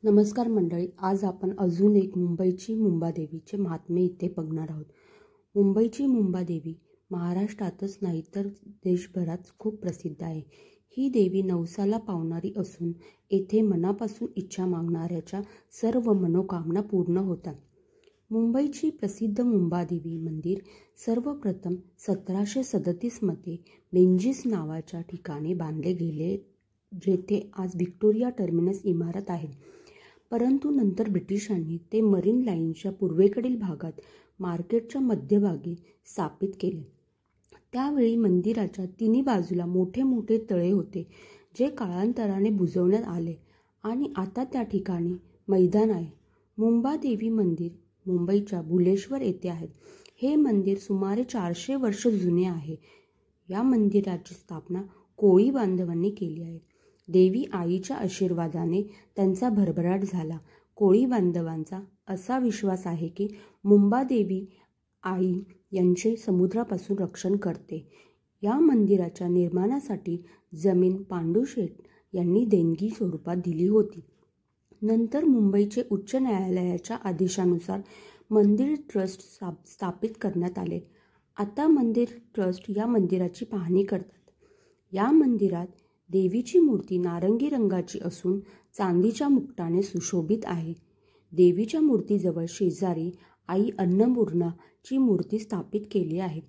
नमस्कार मंडळी, आज आपण अजून एक मुंबईची मुंबादेवीचे महात्म्य इथे बघणार आहोत। मुंबईची मुंबादेवी महाराष्ट्रातच नाही तर देशभरात खूप प्रसिद्ध आहे। ही देवी नवसाला पावणारी असून येथे मनापासून इच्छा मागणाऱ्याच्या सर्व मनोकामना पूर्ण होतात। मुंबईची प्रसिद्ध मुंबादेवी मंदिर सर्वप्रथम 1737 मध्ये बेंजीस नावाच्या ठिकाणी बांधले गेले, जेथे आज व्हिक्टोरिया टर्मिनस इमारत आहे। परंतु नंतर ब्रिटिशांनी ते मरीन लाईनच्या पूर्वेकडील भागात मार्केटच्या मध्यभागी स्थापित केले। त्यावेळी मंदिराच्या तिन्ही बाजूला मोठे मोठे तळे होते, जे काळांतराने बुजवण्यात आले आणि आता त्या ठिकाणी मैदान आहे। मुंबादेवी मंदिर मुंबईच्या भुलेश्वर येथे आहे। हे मंदिर सुमारे 400 वर्ष जुने आहे। या मंदिराची स्थापना कोळी बांधवांनी केली आहे। देवी आईच्या आशीर्वादाने त्यांचा भरभराट झाला। कोळी बांधवांचा असा विश्वास आहे की मुंबादेवी आई यांचे समुद्रापासून रक्षण करते। या मंदिराच्या निर्माणासाठी जमीन पांडुशेठ यांनी देणगी स्वरूपात दिली होती। नंतर मुंबईचे उच्च न्यायालयाच्या आदेशानुसार मंदिर ट्रस्ट स्थापित करण्यात आले। आता मंदिर ट्रस्ट या मंदिराची पाहणी करतात। या मंदिरात देवीची मूर्ती नारंगी रंगाची असून चांदीच्या मुकुटाने सुशोभित आहे। देवीच्या मूर्तीजवळ शेजारी आई अन्नपूर्णाची मूर्ती स्थापित केली आहे।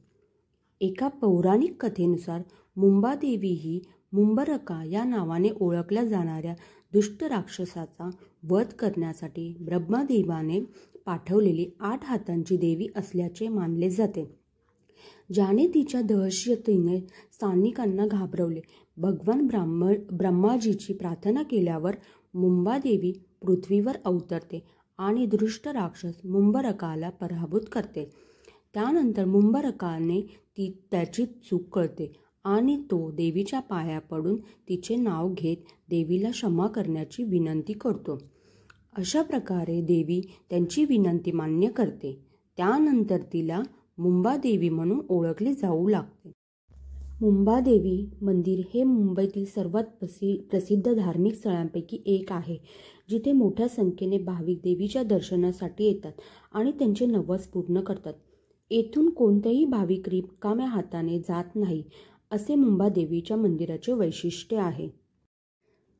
एका पौराणिक कथेनुसार मुंबादेवी ही मुंबरका या नावाने ओळखल्या जाणाऱ्या दुष्ट राक्षसाचा वध करण्यासाठी ब्रह्मदेवाने पाठवलेली 8 हातांची देवी असल्याचे मानले जाते, ज्याने तिच्या दहशतीने स्थानिकांना घाबरवले। भगवान ब्रह्माजीची प्रार्थना केल्यावर मुंबादेवी पृथ्वीवर अवतरते आणि दुष्ट राक्षस मुंबरकाला पराभूत करते। त्यानंतर मुंबरकाने त्याची चूक कळते आणि तो देवीच्या पाया पडून तिचे नाव घेत देवीला क्षमा करण्याची विनंती करतो। अशा प्रकारे देवी त्यांची विनंती मान्य करते। त्यानंतर तिला मुंबादेवी म्हणून ओळखले जाऊ लागते। मुंबादेवी मंदिर हे मुंबईतील सर्वात प्रसिद्ध धार्मिक स्थळांपैकी एक आहे, जिथे मोठ्या संख्येने भाविक देवीच्या दर्शनासाठी येतात आणि त्यांचे नवस पूर्ण करतात। येथून कोणतेही भाविक रिकाम्या हाताने जात नाही, असे मुंबादेवीच्या मंदिराचे वैशिष्ट्य आहे।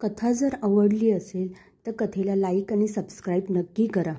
कथा जर आवडली असेल तर कथेला लाईक आणि सबस्क्राईब नक्की करा।